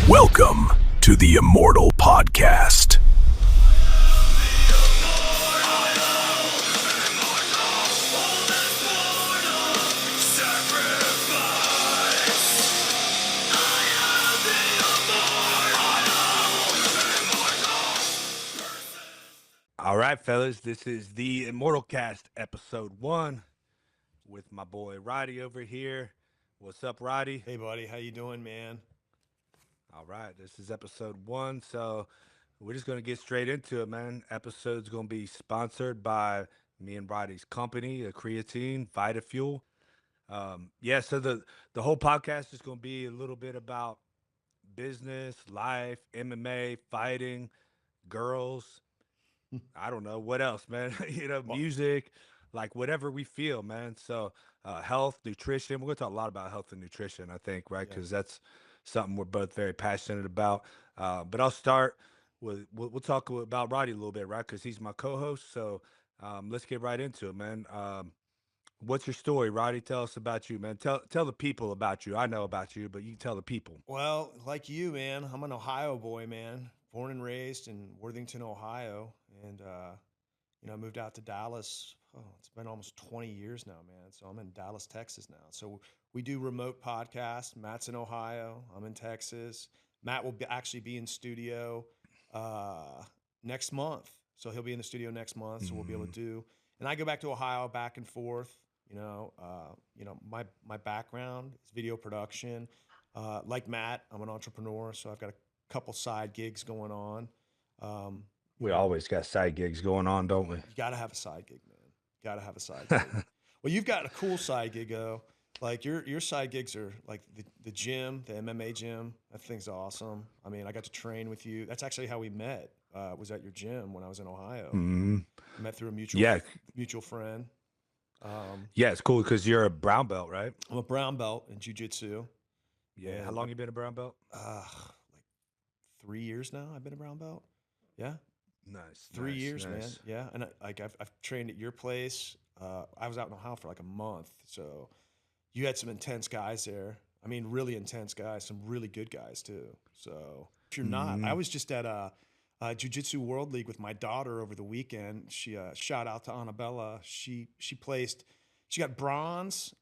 Welcome to the Immortal Podcast. All right, fellas, this is the Immortal Cast episode 1 with my boy Roddy over here. What's up, Roddy? Hey, buddy. How you doing, man? All right, this is episode 1, so we're just going to get straight into it, man. Episode's going to be sponsored by me and Roddy's company, the creatine, VitaFuel. So the whole podcast is going to be a little bit about business, life, MMA, fighting, girls. I don't know what else, man. Music, like whatever we feel, man. So, health, nutrition. We're gonna talk a lot about health and nutrition, I think, right? Yeah. Because that's something we're both very passionate about. But I'll start with we'll talk about Roddy a little bit, right? Because he's my co-host. So, let's get right into it, man. What's your story, Roddy? Tell us about you, man. Tell the people about you. I know about you, but you tell the people. Well, like you, man, I'm an Ohio boy, man. Born and raised in Worthington, Ohio, and I moved out to Dallas. Oh, it's been almost 20 years now, man. So I'm in Dallas, Texas now. So we do remote podcasts. Matt's in Ohio. I'm in Texas. Matt will actually be in studio next month. So he'll be in the studio next month. So we'll be able to do. And I go back to Ohio, back and forth. My background is video production. Like Matt, I'm an entrepreneur, so I've got a couple side gigs going on. We always got side gigs going on, don't we? You got to have a side gig, man. Got to have a side gig. Well, you've got a cool side gig, though. Like your side gigs are like the gym, the MMA gym. That thing's awesome. I mean, I got to train with you. That's actually how we met. Was at your gym when I was in Ohio. Mm-hmm. Met through a mutual friend. Yeah, it's cool because you're a brown belt, right? I'm a brown belt in jiu-jitsu. Yeah. How long you been a brown belt? Like 3 years now. I've been a brown belt. Yeah. Nice. 3 nice, years, nice. man. Yeah. And I've trained at your place. I was out in Ohio for like a month. So you had some intense guys there. I mean, really intense guys, some really good guys too. So if you're not, I was just at a Jiu-Jitsu World League with my daughter over the weekend. She shout out to Annabella. She got bronze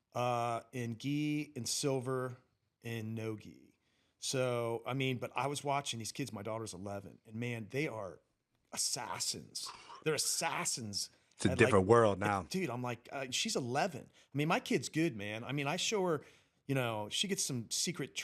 in gi and silver in no gi. So I mean, but I was watching these kids. My daughter's 11, and man, they are assassins. They're assassins. It's a different world now, dude. I'm like, she's 11. I mean, my kid's good, man. I mean, I show her, she gets some secret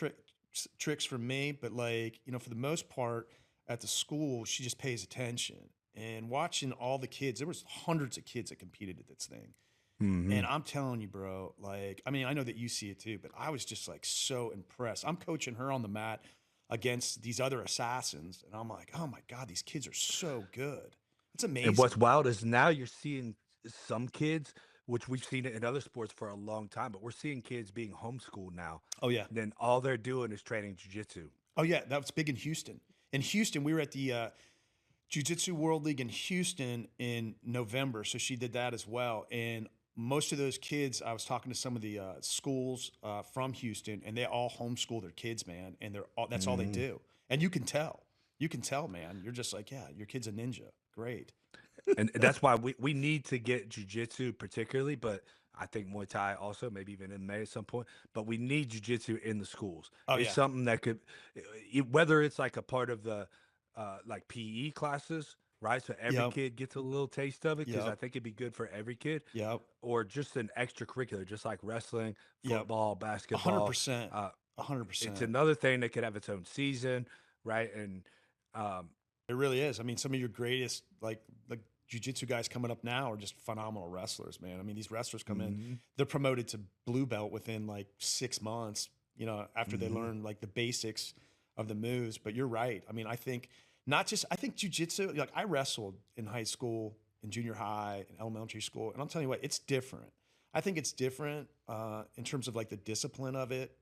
tricks from me, but like, for the most part, at the school, she just pays attention. And watching all the kids, there was hundreds of kids that competed at this thing. Mm-hmm. And I'm telling you, bro, like, I mean, I know that you see it too, but I was just like so impressed. I'm coaching her on the mat against these other assassins. And I'm like, oh my God, these kids are so good. It's amazing. And what's wild is now you're seeing some kids, which we've seen it in other sports for a long time, but we're seeing kids being homeschooled now. Oh, yeah. And then all they're doing is training jiu-jitsu. Oh, yeah. That was big in Houston. In Houston, we were at the Jiu-Jitsu World League in Houston in November. So she did that as well. And most of those kids, I was talking to some of the schools from Houston, and they all homeschool their kids, man. And that's all they do. And you can tell. You can tell, man. You're just like, yeah, your kid's a ninja. Great. And that's why we need to get jiu-jitsu particularly, but I think Muay Thai also, maybe even MMA at some point. But we need jiu-jitsu in the schools. Oh, it's something that could, whether it's like a part of the like PE classes, right? So every kid gets a little taste of it, because I think it'd be good for every kid. Yep. Or just an extracurricular, just like wrestling, football, basketball. 100%. 100%. It's another thing that could have its own season, right? And it really is. I mean, some of your greatest like jiu-jitsu guys coming up now are just phenomenal wrestlers, man. I mean, these wrestlers come in, they're promoted to blue belt within like 6 months, after they learn like the basics of the moves. But you're right. I mean, I think jiu-jitsu, like I wrestled in high school, in junior high, in elementary school. And I'm telling you what, it's different. I think it's different in terms of like the discipline of it.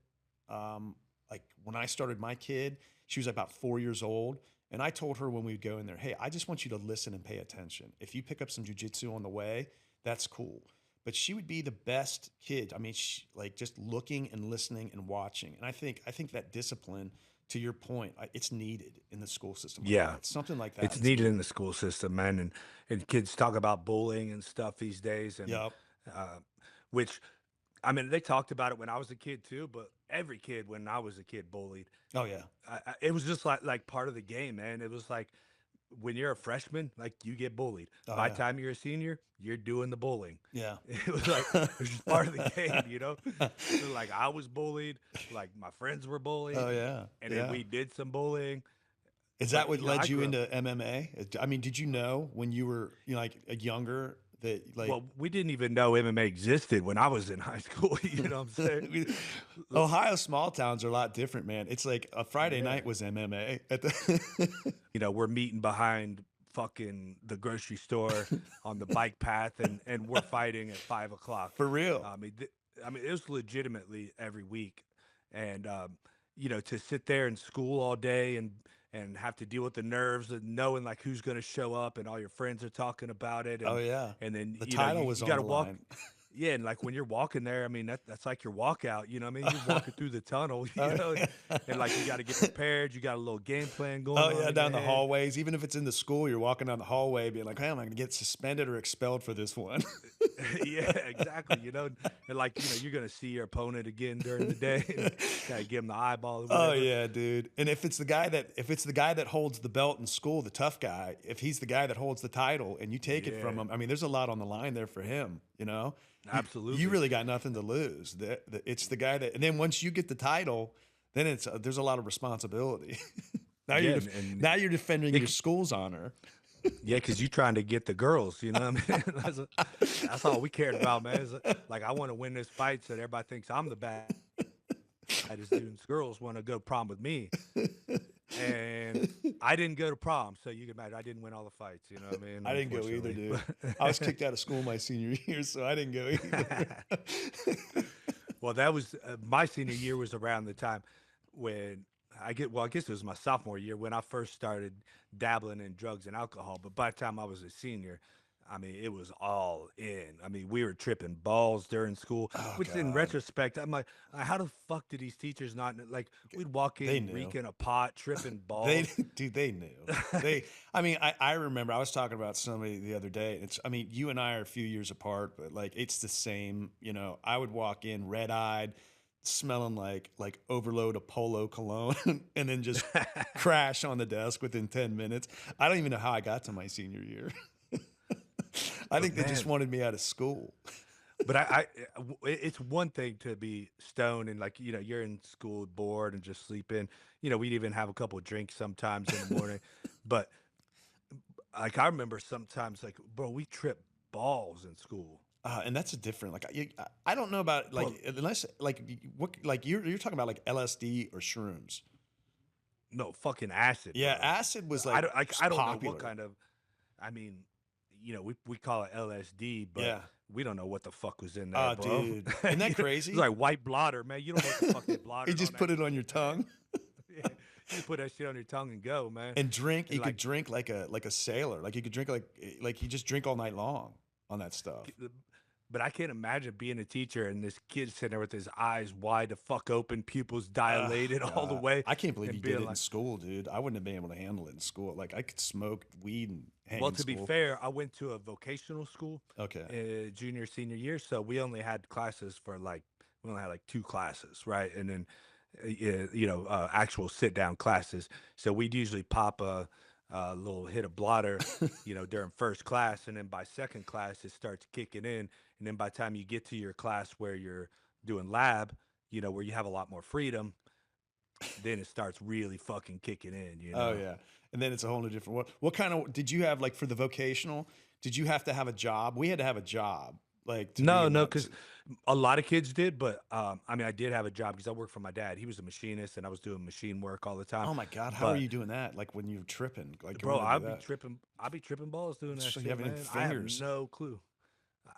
Like when I started my kid, she was about 4 years old. And I told her when we would go in there, hey, I just want you to listen and pay attention. If you pick up some jiu-jitsu on the way, that's cool. But she would be the best kid. I mean, like just looking and listening and watching. And I think that discipline to your point, it's needed in the school system like Yeah. that. Something like that It's is needed in needed. the school system, man. And kids talk about bullying and stuff these days. And, Yep. uh, which, I mean, they talked about it when I was a kid too, but every kid when I was a kid bullied. Oh yeah. It was just like part of the game, man. It was like when you're a freshman, like you get bullied. Oh By the yeah. time you're a senior, you're doing the bullying. Yeah. It was like it was just part of the game, you know. So like I was bullied, like my friends were bullied, Oh yeah. and then Yeah. we did some bullying. Is that But what I led you grew up. into MMA? I mean, did you know when you were, like a younger that like Well, we didn't even know MMA existed when I was in high school. You know what I'm saying? Ohio small towns are a lot different, man. It's like a Friday Yeah. night was MMA at the We're meeting behind fucking the grocery store on the bike path, and we're fighting at 5 o'clock. for real. I mean, it was legitimately every week, and to sit there in school all day and have to deal with the nerves and knowing like who's going to show up, and all your friends are talking about it, Oh yeah. and then The title you, was you on got the to walk. line. Yeah, and like when you're walking there, I mean that's like your walkout. You know what I mean? You're walking through the tunnel, Oh, yeah. and like you got to get prepared. You got a little game plan Oh going on yeah, in down your the head. hallways. Even if it's in the school, you're walking down the hallway being like, hey, am I gonna get suspended or expelled for this one? Yeah, exactly. And like you're gonna see your opponent again during the day, and kind of give him the eyeball or Oh whatever. yeah, dude. And if it's the guy that holds the belt in school, the tough guy, if he's the guy that holds the title and you take it from Yeah, him, I mean, there's a lot on the line there for him. You absolutely. really got nothing to lose. It's the guy that, and then once you get the title, then there's a lot of responsibility. now Yeah, you're and now you're defending it, your school's honor. yeah, because you're trying to get the girls. You know what I mean? That's all we cared about, man. Like I want to win this fight so that everybody thinks I'm the baddest dude. And girls want to go prom with me, and I didn't go to prom, so you can imagine I didn't win all the fights. You know what I mean? I didn't go either, Unfortunately, dude. I was kicked out of school my senior year, so I didn't go either. well, that was my senior year was around the time when I guess it was my sophomore year when I first started dabbling in drugs and alcohol. But by the time I was a senior, I mean, it was all in. I mean, we were tripping balls during school, Oh which in God, retrospect, I'm like, how the fuck did these teachers not like? We'd walk they in knew. reeking a pot, tripping They balls. dude, they knew. I mean, I remember I was talking about somebody the other day. I mean, you and I are a few years apart, but like it's the same. I would walk in red eyed, smelling like overload of Polo cologne, and then just crash on the desk within 10 minutes. I don't even know how I got to my senior year. I But think they just man, wanted me out of school. but it's one thing to be stoned and like you're in school bored and just sleeping. We'd even have a couple of drinks sometimes in the morning, but like I remember sometimes like bro, we tripped balls in school. And that's a different like I don't know about like Well, unless like what like you're talking about like LSD or shrooms. no fucking acid, Yeah, bro. acid was I like don't like I don't know what popular. kind of. I mean, we call it LSD, but Yeah. we don't know what the fuck was in there, Oh, bro. dude. Isn't that It's crazy? like white blotter, man. You don't know what the fuck they You blotted on just that put it on your shit, man. tongue Yeah, you put that shit on your tongue and go, man. and drink. And You like, could drink like a sailor. Like you could drink like you just drink all night long on that stuff. but I can't imagine being a teacher and this kid sitting there with his eyes wide the fuck open, pupils Oh dilated all the God. way, I can't believe you and did being it in like, school, dude. I wouldn't have been able to handle it in school. Like I could smoke weed and hang well, in to be school. fair, I went to a vocational school, Okay. junior senior year, so we only had classes for like we only had like two classes, right? And then actual sit down classes. So we'd usually pop a little hit of blotter, during first class, and then by second class it starts kicking in, and then by the time you get to your class where you're doing lab, where you have a lot more freedom, then it starts really fucking kicking in. Oh yeah. And then it's a whole new different world. What kind of did you have like for the vocational? Did you have to have a job? We had to have a job like to be No, in no, that. because a lot of kids did, but I mean, I did have a job because I worked for my dad. He was a machinist, and I was doing machine work all the time. Oh my God, how are But you doing that? Like when you're tripping, like you bro, want to do that? I'd be tripping balls doing that So you shit, have any man. I have fingers? no clue.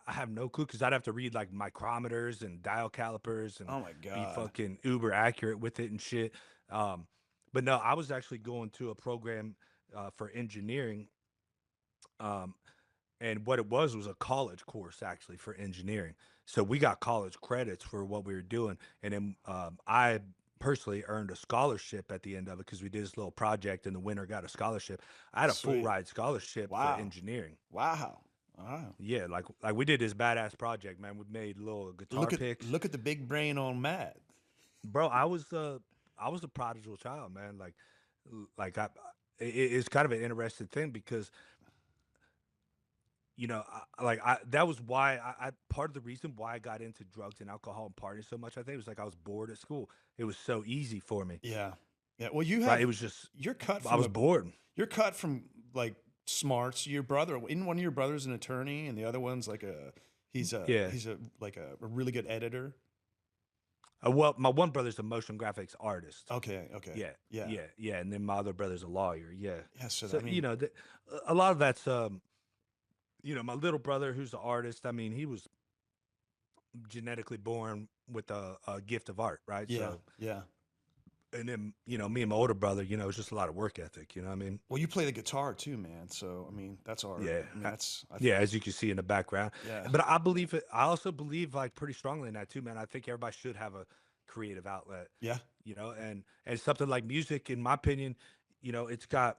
I have no clue because I'd have to read like micrometers and dial calipers and Oh my be God. fucking uber accurate with it and shit. Um, but no, I was actually going to a program for engineering. Um, and what it was a college course actually for engineering. So we got college credits for what we were doing, and then I personally earned a scholarship at the end of it because we did this little project and the winner got a scholarship. I had a full Sweet. ride scholarship for Wow. engineering. Wow. Wow. Yeah, like we did this badass project, man. We made little guitar picks. Look at the big brain on Matt. Bro, I was a prodigal child, man. Like it's kind of an interesting thing because that was why I part of the reason why I got into drugs and alcohol and partying so much. I think it was like I was bored at school. It was so easy for me, Yeah. Yeah. Well, right? It was just you're cut I from was bored. you're cut from like smarts. Your brother, in one of your brothers an attorney and the other one's like Yeah. he's a like a really good editor. Well, my one brother's a motion graphics artist. Okay. Okay. Yeah, Yeah. yeah, and then my other brother's a lawyer. Yeah, Yeah. So, so I mean, a lot of that's my little brother who's an artist. I mean, he was genetically born with a gift of art, right? yeah. So, Yeah. and then me and my older brother, it's just a lot of work ethic. You know what I mean? Well, you play the guitar too, man. So, I mean, that's art. Yeah, I mean, that's, yeah, as you can see in the background. Yeah. But I believe it. I also believe like pretty strongly in that too, man. I think everybody should have a creative outlet. Yeah. And something like music, in my opinion, it's got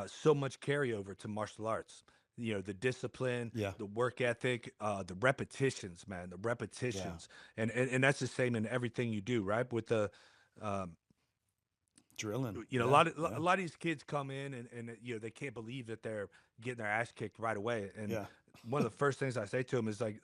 so much carryover to martial arts. The discipline, Yeah. the work ethic, the repetitions, man, the repetitions, and that's the same in everything you do, right? With the Drilling. a lot of these kids come in and they can't believe that they're getting their ass kicked right away. And Yeah. one of the first things I say to them is like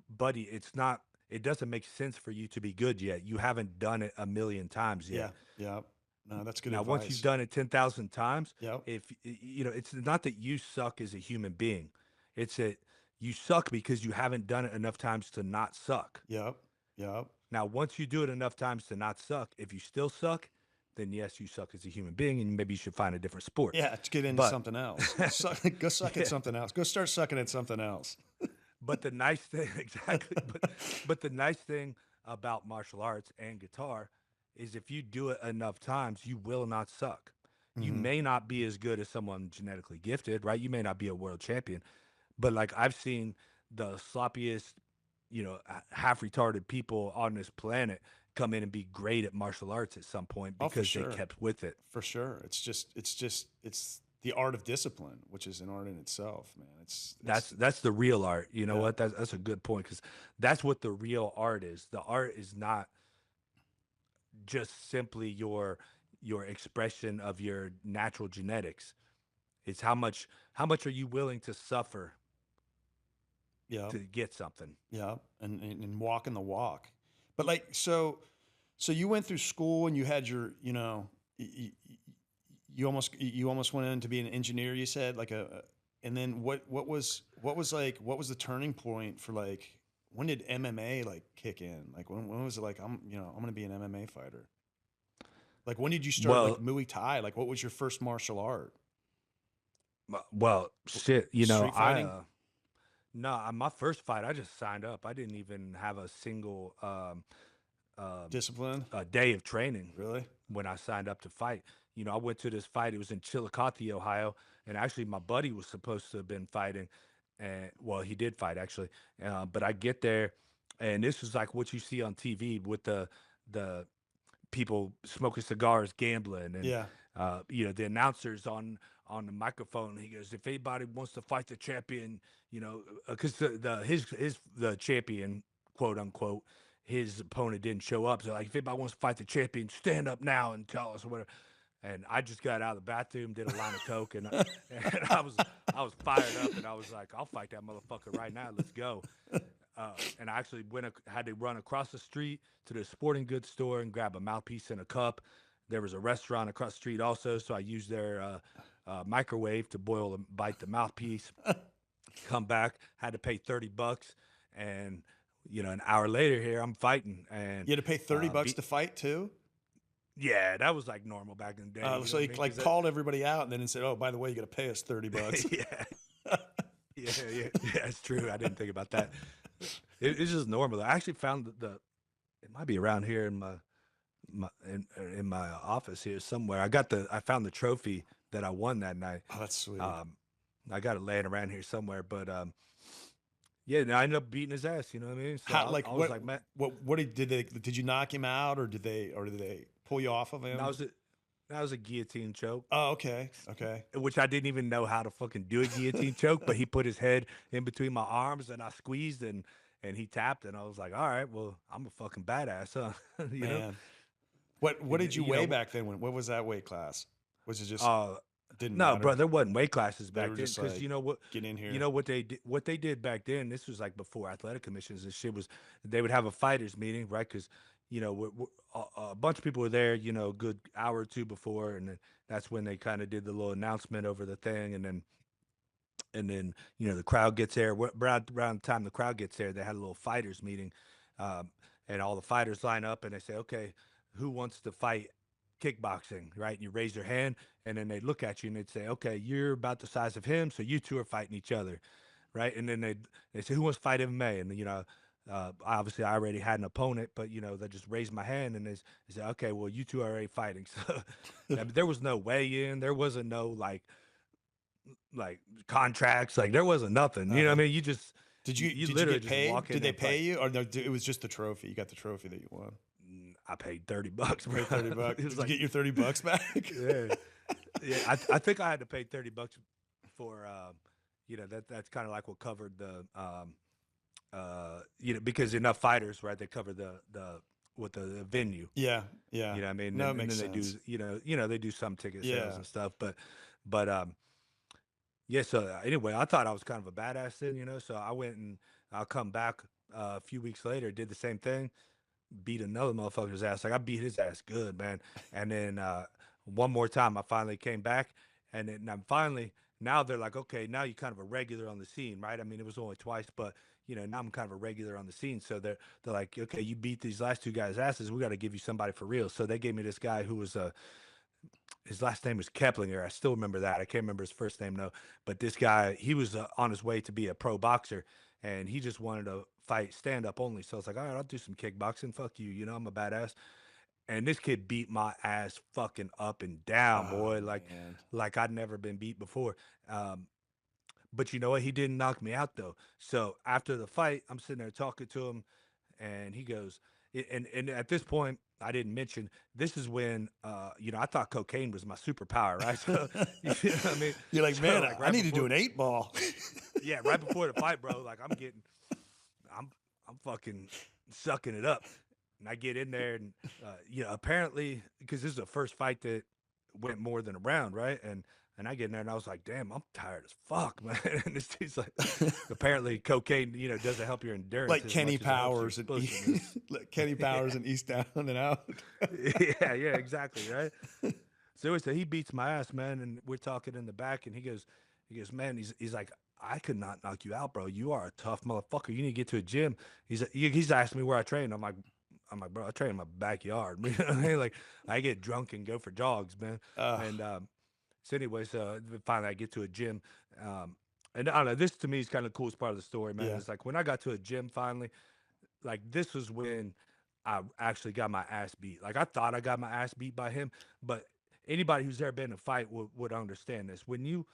buddy, it doesn't make sense for you to be good yet. You haven't done it a million times Yeah. yet. Yeah. No, that's good Now, advice. once you've done it 10,000 times, Yep. if it's not that you suck as a human being, it's that you suck because you haven't done it enough times to not suck. Yep. Yep. Now, once you do it enough times to not suck, if you still suck, then yes, you suck as a human being, and maybe you should find a different sport. Yeah. To get into But something else. Go suck at something else. Go start sucking at something else. but the nice thing, exactly. But the nice thing about martial arts and guitar is if you do it enough times, you will not suck. You Mhm. may not be as good as someone genetically gifted, right? You may not be a world champion, but like I've seen the sloppiest, half retarded people on this planet come in and be great at martial arts at some point Oh, for because sure. they kept with it. For sure. It's the art of discipline, which is an art in itself, man. That's the real art. You know Yeah. what? That's a good point because that's what the real art is. The art is not just simply your expression of your natural genetics. It's how much are you willing to suffer Yeah. to get something. Yeah. And walking the walk. But like, so you went through school and you had your, you almost went in to be an engineer, you said, and then what was the turning point for like, when did MMA like kick in? Like when was it like, I'm going to be an MMA fighter? Like when did you start like Well, Muay Thai? Like what was your first martial art? well, shit. Street fighting? No, my first fight, I just signed up. I didn't even have a single Discipline? day of training Really? when I signed up to fight. I went to this fight. It was in Chillicothe, Ohio, and actually my buddy was supposed to have been fighting, and well, he did fight actually. But I get there, and this was like what you see on TV with the people smoking cigars, gambling, and Yeah. the announcers on the microphone. He goes, "If anybody wants to fight the champion, because the champion, quote unquote, his opponent didn't show up. So like, if anybody wants to fight the champion, stand up now and tell us or whatever." And I just got out of the bathroom, did a line of coke, and I was fired up, and I was like, "I'll fight that motherfucker right now. Let's go." And I actually had to run across the street to the sporting goods store and grab a mouthpiece and a cup. There was a restaurant across the street also, so I used their microwave to boil and bite the mouthpiece. Come back, had to pay $30, and an hour later here I'm fighting. And You had to pay $30 be- to fight too? yeah, that was like normal back in the day. So you like called everybody out and then said, "Oh, by the way, you got to pay us $30." yeah. Yeah, it's true. I didn't think about that. It's just normal. I actually found it might be around here in my office here somewhere. I found the trophy that I won that night. Oh, that's sweet. I got it laying around here somewhere, but Yeah, and I ended up beating his ass. You know what I mean? So How like I was like, man, what did you knock him out, or did they pull you off of that him? was a that was a guillotine choke. Oh, okay, okay. Which I didn't even know how to fucking do a guillotine choke, but he put his head in between my arms and I squeezed and he tapped and I was like, all right, well, I'm a fucking badass, huh? you know? Man, what And did you weigh back then? What was that weight class? Was it just uh didn't no, bro, matter? there wasn't weight classes They back were then just because like, get in you here. know what they did back then. This was like before athletic commissions and shit was they would have a fighters meeting, right? Because a bunch of people were there, a good hour or two before, and then that's when they kind of did the little announcement over the thing, and then the crowd gets there. Around the time the crowd gets there, they had a little fighters meeting, um, and all the fighters line up and they say, okay, who wants to fight kickboxing, right? And you raise your hand, and then they look at you and they'd say, okay, you're about the size of him, so you two are fighting each other, right? And then they say, who wants to fight MMA? And obviously I already had an opponent, but they just raised my hand and they said, okay, well, you two are already fighting. So I mean, there was no weigh in, there wasn't no like contracts. Like there wasn't nothing. You know what Uh-huh. I mean? You Did you literally get just walk paid? in Did there they and pay fight. you, or no? It was just the trophy. You got the trophy that you won. I paid $30, You bro. paid 30 bucks. It was Did you like, get your 30 bucks back? yeah, yeah. I think I had to pay $30 for, that's kind of like what covered the, because enough fighters, right? They cover the with the venue. Yeah, yeah. You know what I mean? No, it And makes then they do, sense. they do some ticket sales Yeah. and stuff, but yeah. So anyway, I thought I was kind of a badass then, So I went and I'll come back a few weeks later, did the same thing, beat another motherfucker's ass. Like I beat his ass good, man. And then one more time, I finally came back, and then I'm finally now they're like, okay, now you're kind of a regular on the scene, right? I mean, it was only twice, but now I'm kind of a regular on the scene. So they're like, okay, you beat these last two guys' asses. We got to give you somebody for real. So they gave me this guy who was his last name was Keplinger. I still remember that. I can't remember his first name though. But this guy, he was on his way to be a pro boxer, and he just wanted to fight stand up only. So I was like, all right, I'll do some kickboxing. Fuck you, I'm a badass. And this kid beat my ass fucking up and down, Oh boy, man. like I'd never been beat before. But you know what? He didn't knock me out though. So after the fight, I'm sitting there talking to him, and he goes, and at this point, I didn't mention this is when I thought cocaine was my superpower, right? So you know what I mean? You're like, So man, like I right need to do before, an 8 ball. yeah, right before the fight, bro, like I'm I'm fucking sucking it up. And I get in there and apparently because this is the first fight that went more than a round, right? And I get in there and I was like, damn, I'm tired as fuck, man. And this dude's like, apparently cocaine, doesn't help your endurance Like as much as it helps your explosiveness. Like Kenny Powers and East Down and Out. Yeah, exactly, right? So he beats my ass, man, and we're talking in the back, and he goes, man, he's like, I could not knock you out, bro. You are a tough motherfucker. You need to get to a gym. He's asking me where I train. I'm like, bro, I train in my backyard. You know what I mean? Like, I get drunk and go for jogs, man. Uh, And so anyway, so finally I get to a gym. And I don't know, this to me is kind of the coolest part of the story, man. yeah, It's like when I got to a gym finally, like this was when I actually got my ass beat. Like I thought I got my ass beat by him, but anybody who's ever been in a fight would understand this. When you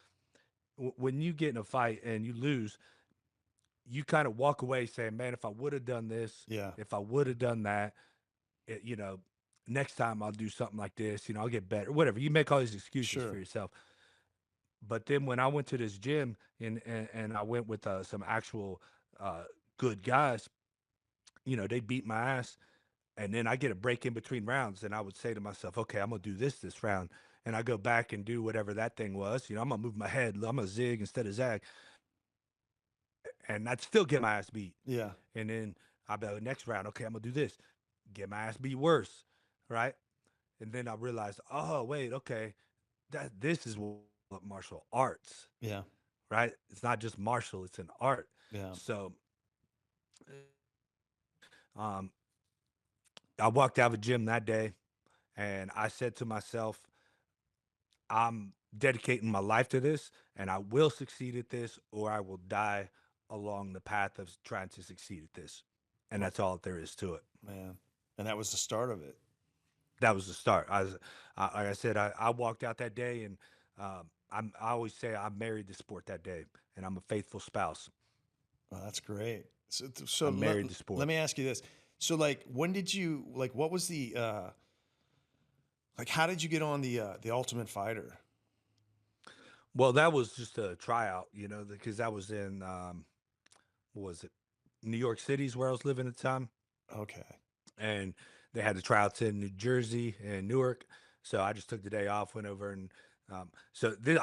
get in a fight and you lose, you kind of walk away saying, "Man, if I would have done this, yeah, if I would have done that, it, you know, next time I'll do something like this. I'll get better. Whatever." You make all these excuses for sure. yourself. But then when I went to this gym and I went with some actual uh, good guys, they beat my ass, and then I get a break in between rounds, and I would say to myself, okay, I'm gonna do this round, and I go back and do whatever that thing was. I'm gonna move my head, I'm gonna zig instead of zag, and I'd still get my ass beat. Yeah, And then I'll be like, next round, okay, I'm gonna do this, get my ass beat worse, right? And then I realized, oh wait, okay, that this is what martial arts, yeah, right? It's not just martial, it's an art. yeah. So um, I walked out of the gym that day, and I said to myself, I'm dedicating my life to this, and I will succeed at this, or I will die along the path of trying to succeed at this. And Well, that's all there is to it. man, and that was the start of it. That was the start. Like I said, I walked out that day, and I always say I married the sport that day, and I'm a faithful spouse. Oh, that's great. So I'm married to sport. let me ask you this. So like, when did you like? What was the like? How did you get on the Ultimate Fighter? Well, that was just a tryout, because that was in what was it, New York City's where I was living at the time, Okay. and they had the tryouts in New Jersey and Newark. So I just took the day off, went over, and I'll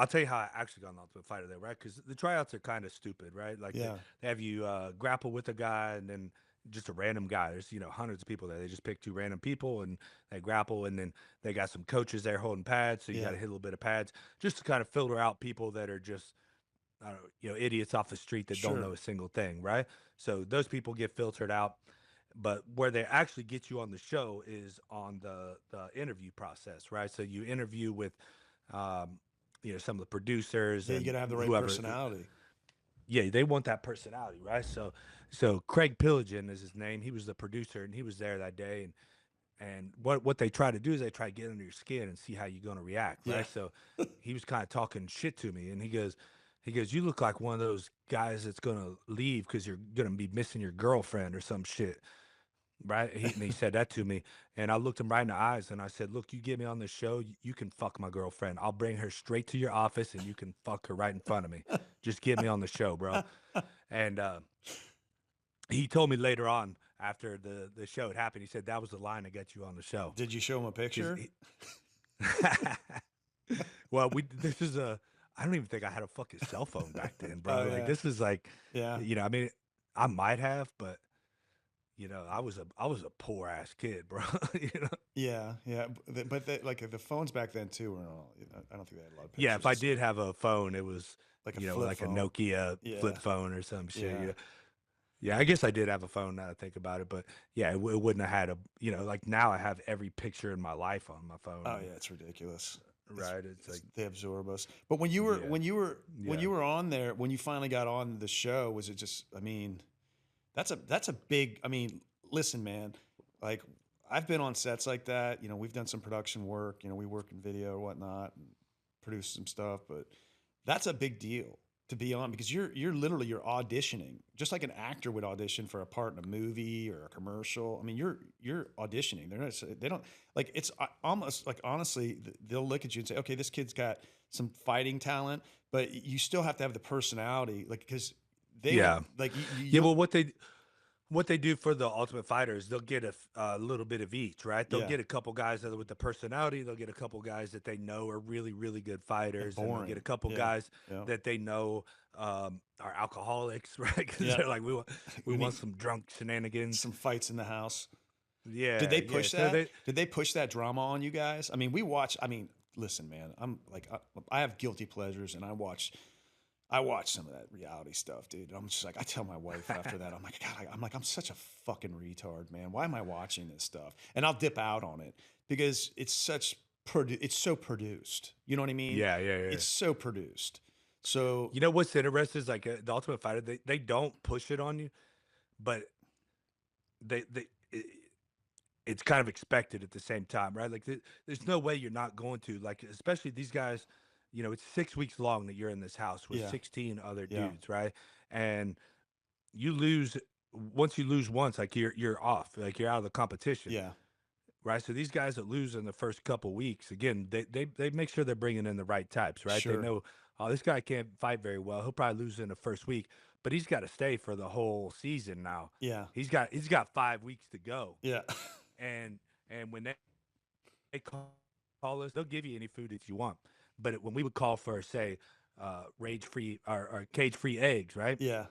tell you how I actually got an Ultimate Fighter there, right? Because the tryouts are kind of stupid, right? Like Yeah. they have you grapple with a guy, and then just a random guy. There's hundreds of people there. They just pick two random people and they grapple, and then they got some coaches there holding pads, so you got Yeah. to hit a little bit of pads just to kind of filter out people that are just I don't know, idiots off the street that don't know Sure. a single thing, right? So those people get filtered out. But where they actually get you on the show is on the interview process, right? So you interview with, um, some of the producers Yeah, you got and to have the right whoever. personality. Yeah, they want that personality, right? So Craig Pilligan is his name. He was the producer, and he was there that day. And what they try to do is they try to get under your skin and see how you're going to react, Yeah. right? So he was kind of talking shit to me, and he goes, you look like one of those guys that's going to leave because you're going to be missing your girlfriend or some shit, right? And he said that to me, and I looked him right in the eyes, and I said, look, you get me on this show, you can fuck my girlfriend. I'll bring her straight to your office, and you can fuck her right in front of me. Just get me on the show, bro. And he told me later on after the show had happened, he said that was the line that got you on the show. Did you show him a Because picture? well, this is I don't even think I had a fucking cell phone back then, bro. Oh Like yeah. this is like, Yeah. I mean, I might have, but I was a poor ass kid, bro. you know. Yeah. Yeah. But like the phones back then too were all, I don't think they had a lot of Yeah, pictures if I and stuff. did have a phone, it was Like a flip like a phone. Nokia flip Yeah. phone or some shit. Yeah. Yeah, I guess I did have a phone now that I think about it, but yeah, it wouldn't have had like now I have every picture in my life on my phone. Oh yeah, it's ridiculous. Right. It's like, They absorb us. But when yeah, when yeah. you were on there, when you finally got on the show, was it just? I mean, that's a big. I mean, listen, man. Like I've been on sets like that. You know, we've done some production work. You know, we work in video or whatnot, and produce some stuff. But that's a big deal to be on because you're literally you're auditioning just like an actor would audition for a part in a movie or a commercial. I mean, you're auditioning. They don't like it's almost like honestly they'll look at you and say, okay, this kid's got some fighting talent, but you still have to have the personality, like because they want Yeah. like Yeah, you well, what they do for the Ultimate Fighters, they'll get a little bit of each, right? They'll yeah get a couple guys that are with the personality. They'll get a couple guys that they know are really, really good and fighters, and they'll get a boring. couple Yeah, guys yeah, that they know are alcoholics, right? Because yeah. they're like, we We want need some drunk shenanigans. some fights in the house. Did Yeah, they yeah. push So that? they, Did they push that drama on you guys? I mean, we watch. I mean, listen, man. I'm like, I have guilty pleasures, and I watch some of that reality stuff, dude. I'm just like, I tell my wife after that, I'm like, God, I'm such a fucking retard, man. Why am I watching this stuff? And I'll dip out on it because it's so produced. You know what I mean? yeah, yeah, yeah. It's so produced. So You know what's interesting is like the Ultimate Fighter, they don't push it on you, but they it's kind of expected at the same time, right? Like there's no way you're not going to like, especially these guys. It's 6 weeks long that you're in this house with yeah, 16 other yeah, dudes, right? And you lose once you lose once, like you're off, like you're out of the competition, yeah, right? So these guys that lose in the first couple weeks, again, they make sure they're bringing in the right types, right? They sure, know, oh, this guy can't fight very well. He'll probably lose in the first week, but he's got to stay for the whole season now. yeah, He's got 5 weeks to go, yeah, and when they call us, they'll give you any food that you want. But when we would call for, say, rage free or cage free eggs, right? yeah,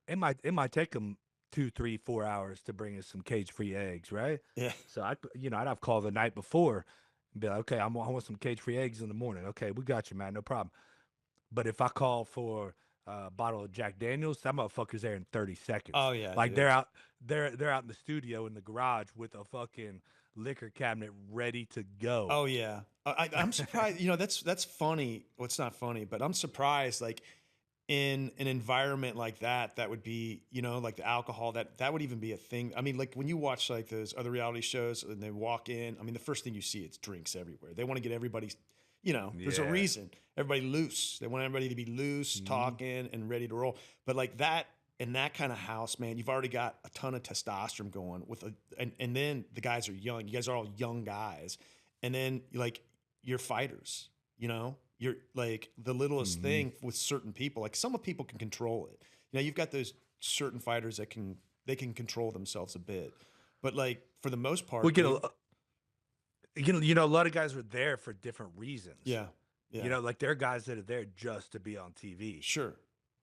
It might take them 2, 3, 4 hours to bring us some cage free eggs, right? yeah, So I'd have called the night before and be like, okay, I want some cage free eggs in the morning. Okay, we got you, man, no problem. But if I call for a bottle of Jack Daniels, that motherfucker's there in 30 seconds. oh yeah, Like dude. they're out in the studio in the garage with a fucking liquor cabinet ready to go. Oh yeah, I'm surprised. You know, that's funny. Well, it's not funny, but I'm surprised. Like in an environment like that, that would be, you know, like the alcohol that would even be a thing. I mean, like when you watch like those other reality shows and they walk in, I mean, the first thing you see it's drinks everywhere. They want to get everybody, you know, there's a Yeah. reason everybody loose. They want everybody to be loose, Mhm. talking and ready to roll. But like that in that kind of house, man, you've already got a ton of testosterone going with and then the guys are young. You guys are all young guys. And then like you're fighters, you're like the littlest Mm-hmm. thing with certain people. Like some of people can control it. You've got those certain fighters that they can control themselves a bit. But like for the most We part, get they, a lot of guys are there for different reasons. yeah, yeah, Like there are guys that are there just to be on TV. sure.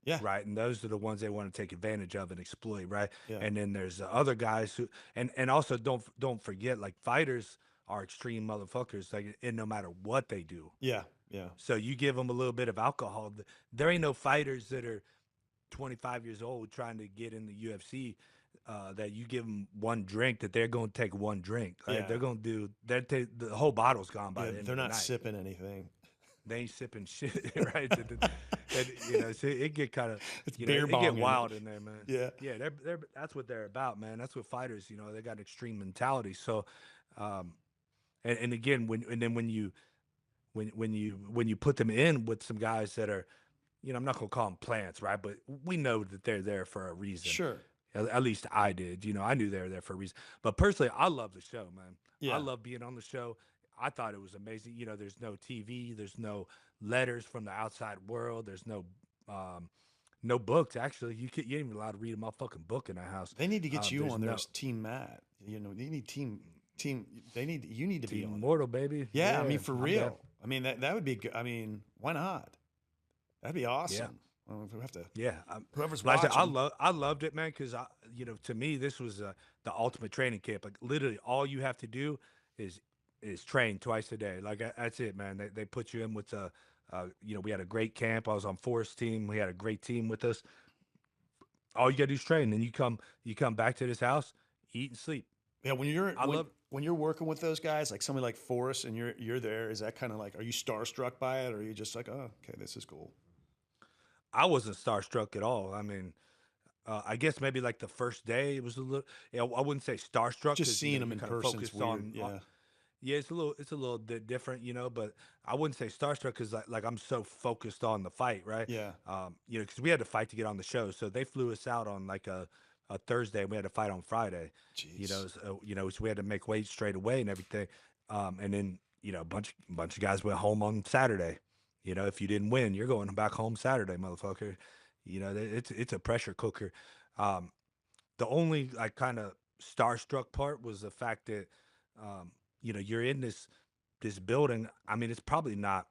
Yeah, Right, and those are the ones they want to take advantage of and exploit, right? yeah, And then there's the other guys who, and also don't forget, like fighters are extreme motherfuckers, like, and no matter what they do. yeah, yeah. So you give them a little bit of alcohol. There ain't no fighters that are 25 years old trying to get in the UFC that you give them one drink that they're going to take one drink. Right? Yeah. They're going to do that. The whole bottle's gone by Yeah, the end they're of the not night. sipping anything. They ain't sipping shit, right? So it get kind of, It's it beer get bonging. wild in there, man. Yeah. Yeah, they're that's what they're about, man. That's what fighters, they got extreme mentality. So, um, and again, when you put them in with some guys that are, I'm not gonna call them plants, right? But we know that they're there for a reason. Sure. At least I did. I knew they were there for a reason. But personally, I love the show, man. I Yeah. love being on the show. I thought it was amazing. There's no TV, there's no letters from the outside world, there's no books. Actually, you ain't even allowed to read a motherfucking book in that house. They need to get you There's on there no as Team Matt. They need you need to be Team on. Immortal, baby. Yeah, I mean for I'm real. down. I mean that would be good. I mean, why not? That'd be awesome. Well, we have to. Yeah, Whoever's like I watching. said, I loved it, man. Because to me, this was the ultimate training camp. Like literally, all you have to do is train twice a day. Like that's it, man. They put you in with we had a great camp. I was on Forest team. We had a great team with us. All you gotta do is train, and you come back to this house, eat and sleep. Yeah, when you're working with those guys, like somebody like Forrest, and you're there, is that kind of like, are you starstruck by it, or are you just like, oh, okay, this is cool? I wasn't starstruck at all. I mean, I guess maybe like the first day it was a little. Yeah, I wouldn't say starstruck. Just seeing them in kind of person is focused weird. Yeah, yeah, it's a little bit different, but I wouldn't say starstruck because like I'm so focused on the fight, right? yeah. Because we had to fight to get on the show, so they flew us out on like a Thursday, and we had to fight on Friday. Jeez. So we had to make weight straight away and everything, and then a bunch of guys went home on Saturday. If you didn't win, you're going back home Saturday, motherfucker. It's a pressure cooker. The only like kind of starstruck part was the fact that you're in this building. I mean, it's probably not.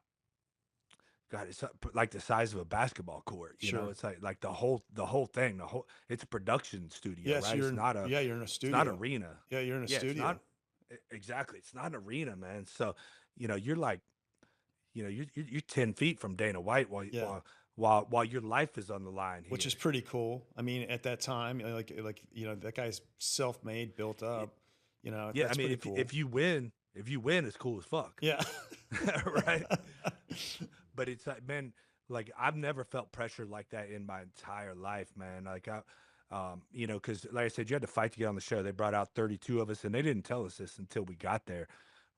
God, it's like the size of a basketball court. Sure. It's like the whole thing. It's a production studio, Yes, right? It's not a. you're in a It's studio. not arena. Yeah, you're in a Yeah, it's studio. not exactly. It's not an arena, man. So you're like, you're 10 feet from Dana White Yeah. while your life is on the line here. Which is pretty cool. I mean, at that time, like that guy's self-made, built up. Yeah, that's I mean, pretty cool. if you win, it's cool as fuck. Yeah. Right. But it's like, man, like I've never felt pressure like that in my entire life, man. Like because like I said, you had to fight to get on the show. They brought out 32 of us, and they didn't tell us this until we got there,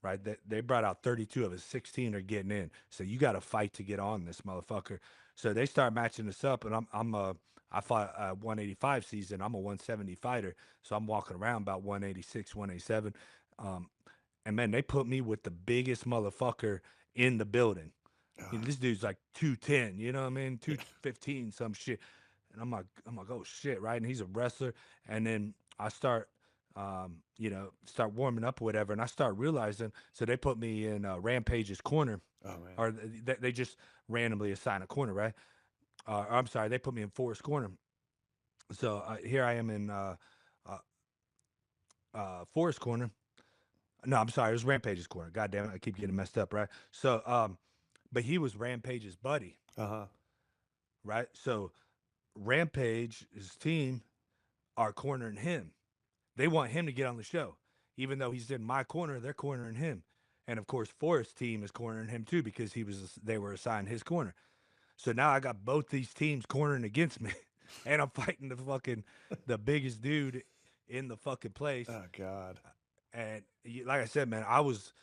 right? They brought out 32 of us, 16 are getting in. So you got to fight to get on this motherfucker. So they start matching us up, and I fought a 185 season. I'm a 170 fighter, so I'm walking around about 186, 187. And man, they put me with the biggest motherfucker in the building. This dude's like 210, you know what I mean? 215, some shit. And I'm like, oh shit, right? And he's a wrestler. And then I start, start warming up or whatever. And I start realizing, so they put me in Rampage's corner. Oh man. Or they just randomly assign a corner, right? I'm sorry, they put me in Forest corner. So here I am in Forest corner. No, I'm sorry, it was Rampage's corner. God damn it, I keep getting messed up, right? So, but he was Rampage's buddy, right? So Rampage's team are cornering him. They want him to get on the show. Even though he's in my corner, they're cornering him. And of course, Forrest's team is cornering him too because they were assigned his corner. So now I got both these teams cornering against me. And I'm fighting the biggest dude in the fucking place. Oh God. And like I said, man, I was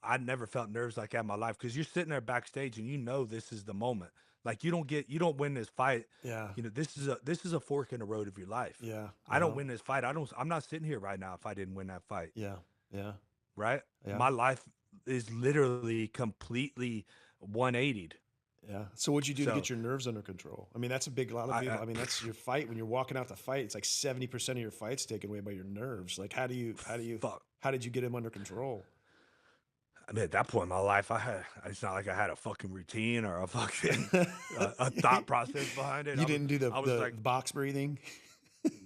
I never felt nerves like that in my life because you're sitting there backstage and you know this is the moment. Like you don't win this fight. Yeah. You know, this is a fork in the road of your life. Yeah. I don't Yeah. win this fight. I'm not sitting here right now if I didn't win that fight. Yeah. Yeah. Right? Yeah. My life is literally completely 180'd. Yeah. So what'd you do to So get your nerves under control? I mean, that's a big lot of people. I mean, that's your fight. When you're walking out to fight, it's like 70% of your fight's taken away by your nerves. Like, how fuck. did you get them under control? I mean, at that point in my life, it's not like I had a fucking routine or a fucking a thought process behind it. You didn't do I was the like, box breathing.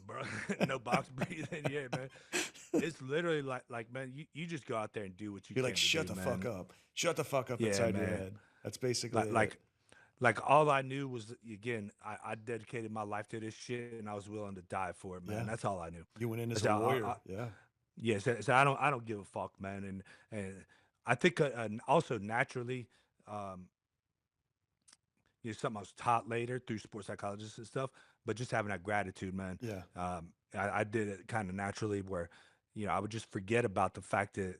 bro, no box breathing. Yeah, man. It's literally like, man, you just go out there and do what you You're can like, to shut do, the man. fuck up. Shut the fuck up Yeah, inside your man. head. That's basically Like, it. like all I knew was, again, I dedicated my life to this shit, and I was willing to die for it, man. Yeah. That's all I knew. You went in as So a warrior. Yeah. yeah. So I don't give a fuck, man. And I think also naturally, um, you know, something I was taught later through sports psychologists and stuff, but just having that gratitude, man. Yeah. I did it kind of naturally where, you know, I would just forget about the fact that,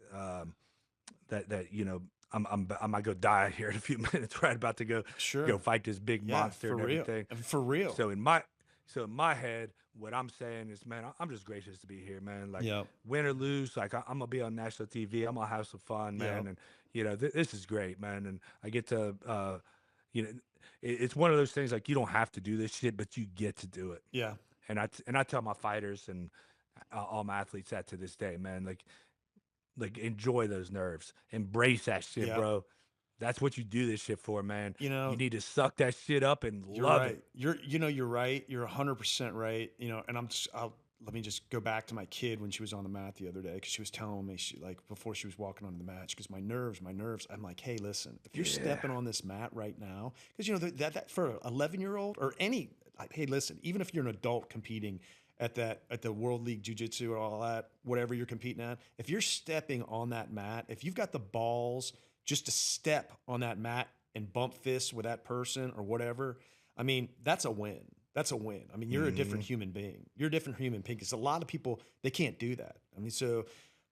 that, you know, I might go die here in a few minutes, right? About to go Sure. fight this big Yeah, monster for and real. everything. For real. So in my head, what I'm saying is, man, I'm just gracious to be here, man. Like, Yep. win or lose, like I'm gonna be on national TV. I'm gonna have some fun, man. Yep. And you know, this is great, man. And I get to, you know, it's one of those things like you don't have to do this shit, but you get to do it. Yeah. And I tell my fighters and all my athletes that to this day, man. Like enjoy those nerves, embrace that shit, Yep. bro. That's what you do this shit for, man. You know, you need to suck that shit up and you're love right. it. You're right. You're 100% right. You know, and let me just go back to my kid when she was on the mat the other day, because she was telling me, before she was walking onto the mat, because my nerves. I'm like, hey, listen, if you're stepping on this mat right now, because you know that for an 11-year-old or any, hey, listen, even if you're an adult competing at the World League Jiu-Jitsu or all that, whatever you're competing at, if you're stepping on that mat, if you've got the balls just to step on that mat and bump fists with that person or whatever, I mean, that's a win. That's a win. I mean, you're a different human being. You're a different human being, because a lot of people, they can't do that. I mean, so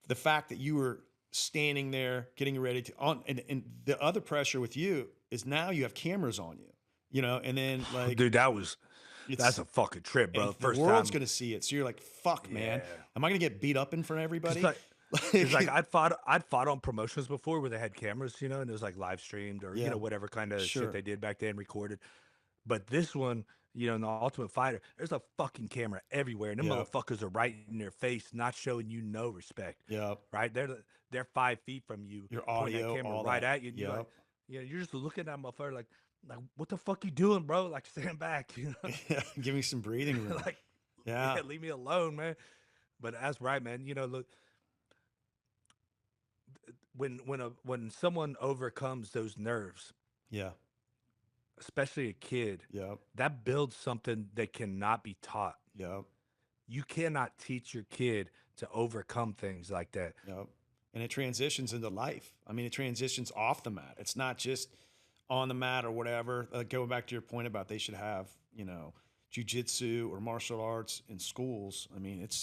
the fact that you were standing there getting ready to and the other pressure with you is now you have cameras on you, you know, and then like, dude, that's a fucking trip, bro. and First the world's time, gonna see it. So you're like, fuck, man, Yeah. am I gonna get beat up in front of everybody? It's like I'd fought on promotions before where they had cameras, you know, and it was like live streamed or Yeah. you know whatever kind of Sure. shit they did back then, recorded. But this one, you know, in the Ultimate Fighter, there's a fucking camera everywhere, and them Yep. motherfuckers are right in your face, not showing you no respect. Yep. Right? They're 5 feet from you. Your pointing that audio, camera all right that. at you. And you're Yep. like, yeah, you're just looking at that motherfucker like what the fuck you doing, bro? Like stand back, you know? Give me some breathing room. Like, Yeah. leave me alone, man. But that's right, man. You know, look, when someone overcomes those nerves, Yeah. especially a kid, Yep. that builds something that cannot be taught. Yep. You cannot teach your kid to overcome things like that. Yep. And it transitions into life. I mean, it transitions off the mat. It's not just on the mat or whatever. Going back to your point about they should have, you know, jiu-jitsu or martial arts in schools. I mean, it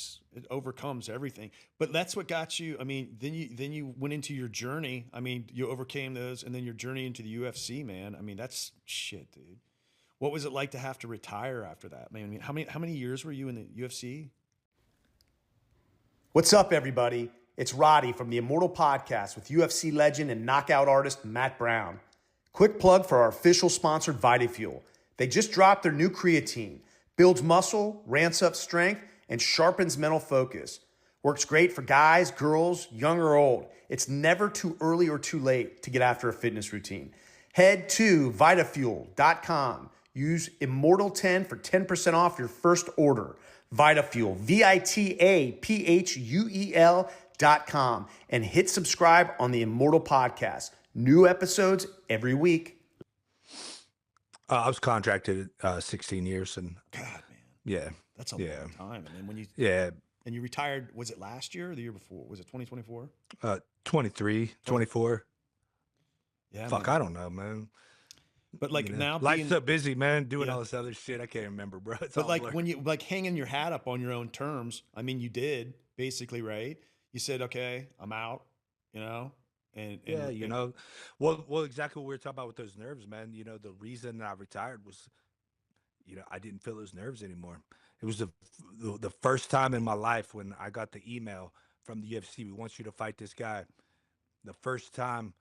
overcomes everything. But that's what got you. I mean, then you went into your journey. I mean, you overcame those, and then your journey into the UFC, man. I mean, that's shit, dude. What was it like to have to retire after that? Man, I mean, how many years were you in the UFC? What's up, everybody? It's Roddy from the Immortal podcast with UFC legend and knockout artist Matt Brown. Quick plug for our official sponsor, VitaFuel. They just dropped their new creatine. Builds muscle, ramps up strength, and sharpens mental focus. Works great for guys, girls, young or old. It's never too early or too late to get after a fitness routine. Head to VitaFuel.com. Use Immortal10 for 10% off your first order. VitaFuel, VitaPhuel.com, and hit subscribe on the Immortal podcast. New episodes every week. I was contracted 16 years, and God, man, yeah, that's a Yeah. long time. And then when you yeah, and you retired, was it last year or the year before? Was it 2024? 23, 24. Yeah, Fuck, man. I don't know, man. But like You know, now, life's being, so busy, man. Doing Yeah. all this other shit, I can't remember, bro. It's but all like blur. when you like hanging your hat up on your own terms. I mean, you did basically, right? You said, "Okay, I'm out," you know, And Yeah, and, you and know, well, exactly what we were talking about with those nerves, man. You know, the reason that I retired was, I didn't feel those nerves anymore. It was the first time in my life when I got the email from the UFC. We want you to fight this guy. The first time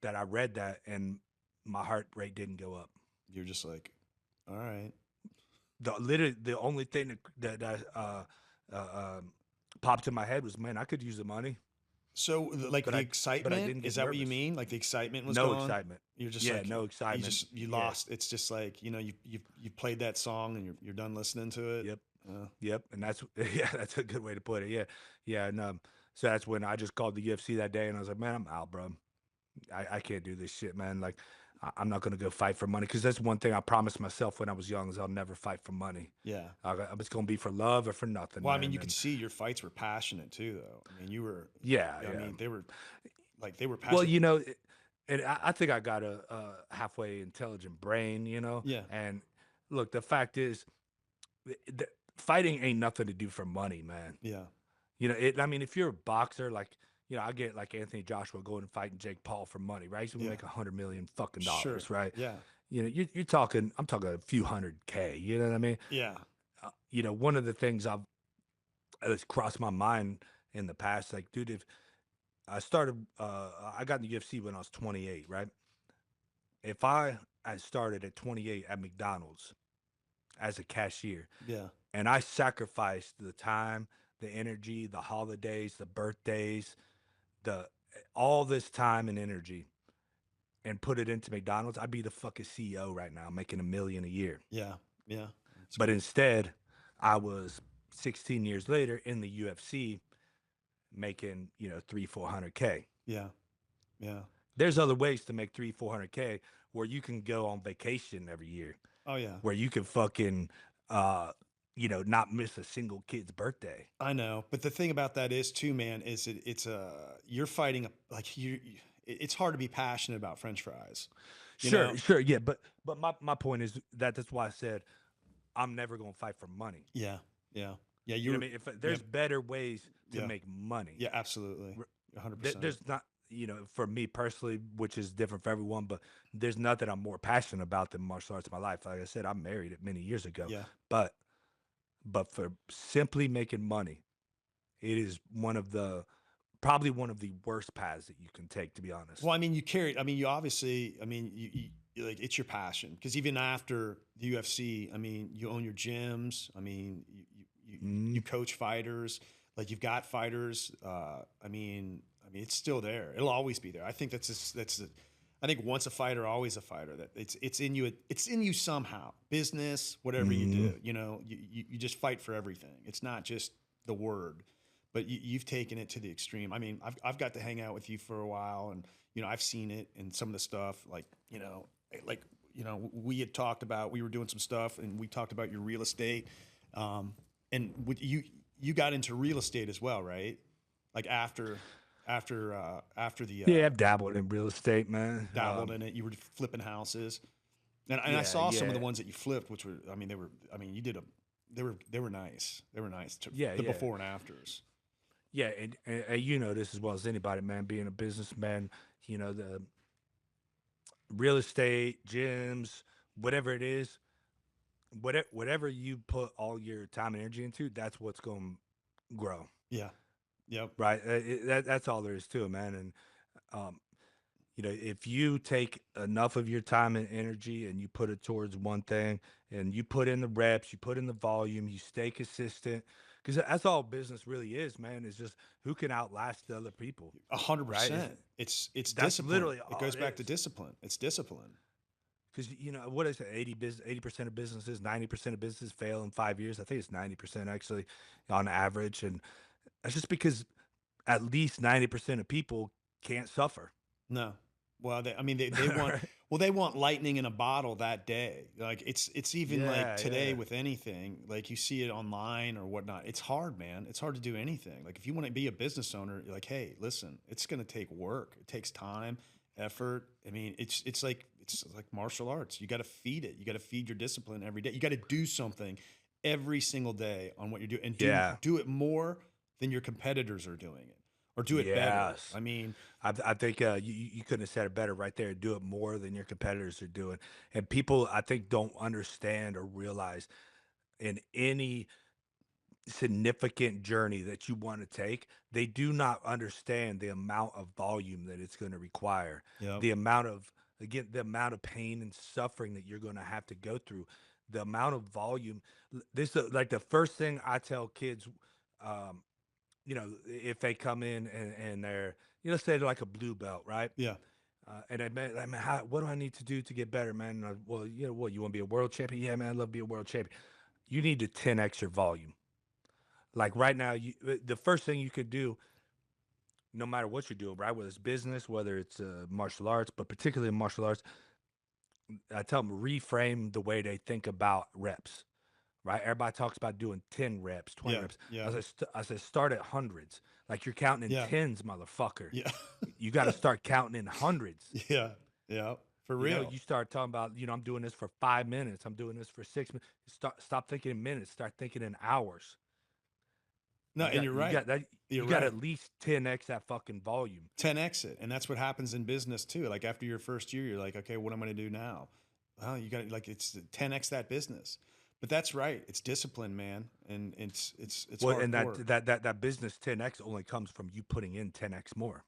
that I read that, and my heart rate didn't go up. you're just like, all right. Literally the only thing popped in my head was, man, I could use the money, So like but the I excitement, didn't is get that what you nervous. mean? Like the excitement was No gone. excitement. You're just Yeah, like, no excitement. you Yeah. lost. It's just like, you played that song and you're done listening to it. Yep. Uh, Yep. And that's yeah, that's a good way to put it. Yeah. Yeah. And so that's when I just called the UFC that day and I was like, man, I'm out, bro. I can't do this shit, man. Like I'm not gonna go fight for money because that's one thing I promised myself when I was young is I'll never fight for money. yeah. It's gonna be for love or for nothing, Well, I mean, man. you could And see your fights were passionate too, though. I mean, you were. yeah, I yeah. mean, they were Well, passionate. and I think I got a halfway intelligent brain, Yeah. And look, the fact is, fighting ain't nothing to do for money, man. Yeah. I mean, if you're a boxer, like, I get like Anthony Joshua going and fighting Jake Paul for money, right? He's gonna Yeah. make $100 million fucking Sure. dollars, right? Yeah. You're talking. I'm talking a few hundred K. You know what I mean? Yeah. One of the things that's crossed my mind in the past, like, dude, if I got in the UFC when I was 28, right? If I had started at 28 at McDonald's as a cashier, Yeah. and I sacrificed the time, the energy, the holidays, the birthdays, the all this time and energy, and put it into McDonald's, I'd be the fucking CEO right now, making $1 million a year. Yeah. Yeah. It's But great. instead, I was 16 years later in the UFC, making 300-400K. Yeah. Yeah. There's other ways to make 300-400K where you can go on vacation every year, Oh yeah. where you can fucking not miss a single kid's birthday. I know, but the thing about that is too, man, is it's you're fighting like it's hard to be passionate about French fries. You know? Sure, yeah, but my point is that's why I said I'm never gonna fight for money. Yeah. Yeah. Yeah. You know what I mean? If there's better ways to Yeah. make money, Yeah, absolutely. 100%. there's not. For me personally, which is different for everyone, but there's nothing I'm more passionate about than martial arts in my life. Like I said, I married it many years ago. Yeah. But for simply making money, it is probably one of the worst paths that you can take, to be honest. Well, I mean, you obviously, I mean, you like, it's your passion, because even after the UFC, I mean, you own your gyms. I mean, you coach fighters, like you've got fighters. I mean, it's still there. It'll always be there. I think I think once a fighter, always a fighter. That it's in you. It's in you somehow. Business, whatever you do, you just fight for everything. It's not just the word, but you've taken it to the extreme. I mean, I've got to hang out with you for a while, and I've seen it in some of the stuff. We had talked about, we were doing some stuff, and we talked about your real estate, and you got into real estate as well, right? Like after the Yeah, I've dabbled in real estate, man. dabbled in it. You were flipping houses, and I saw some of the ones that you flipped, which were, you did they were nice. They were nice. The before and afters. Yeah, and you know this as well as anybody, man. Being a businessman, the real estate, gyms, whatever it is, whatever you put all your time and energy into, that's what's going to grow. Yeah. Yep. Right. That's all there is to it, man. And if you take enough of your time and energy and you put it towards one thing, and you put in the reps, you put in the volume, you stay consistent, because that's all business really is, man. Is just who can outlast the other people. 100%. It's That's discipline. literally It all goes it back to is. discipline. It's discipline. Because what is it? 80% of businesses, 90% of businesses fail in 5 years. I think it's 90% actually, on average, and that's just because at least 90% of people can't suffer. No. Well, they want they want lightning in a bottle that day. Like it's even like today with anything, like you see it online or whatnot. It's hard, man. It's hard to do anything. Like if you want to be a business owner, you're like, hey, listen, it's going to take work. It takes time, effort. I mean, it's like martial arts. You got to feed it. You got to feed your discipline every day. You got to do something every single day on what you're doing, and do it more than your competitors are doing it. or do it better. Yes. I mean, I think you couldn't have said it better right there. Do it more than your competitors are doing. And people, I think, don't understand or realize in any significant journey that you want to take, they do not understand the amount of volume that it's going to require, yeah, the amount of, again, the amount of pain and suffering that you're going to have to go through, the amount of volume. This is like the first thing I tell kids, um, if they come in and they're, say they're like a blue belt, right? yeah, And I mean, what do I need to do to get better, man? Well, what, you want to be a world champion? Yeah, man, I'd love to be a world champion. You need to 10x your volume. Like right now, the first thing you could do, no matter what you're doing, right? Whether it's business, whether it's martial arts, but particularly in martial arts, I tell them reframe the way they think about reps. Right? Everybody talks about doing 10 reps, 20 yeah, reps. yeah, I said start at hundreds. Like you're counting in yeah, tens, motherfucker. yeah, You got to start counting in hundreds. yeah, yeah, for real. You start talking about, I'm doing this for 5 minutes. I'm doing this for 6 minutes. Stop thinking in minutes. Start thinking in hours. No, and you're You right. got that. You're You got right. at least 10x that fucking volume. 10x it, and that's what happens in business too. Like after your first year, you're like, okay, what am I going to do now? Oh, you got like it's 10x that business. But that's right. It's discipline, man, and it's Well, and hardcore. that business 10x only comes from you putting in 10x more.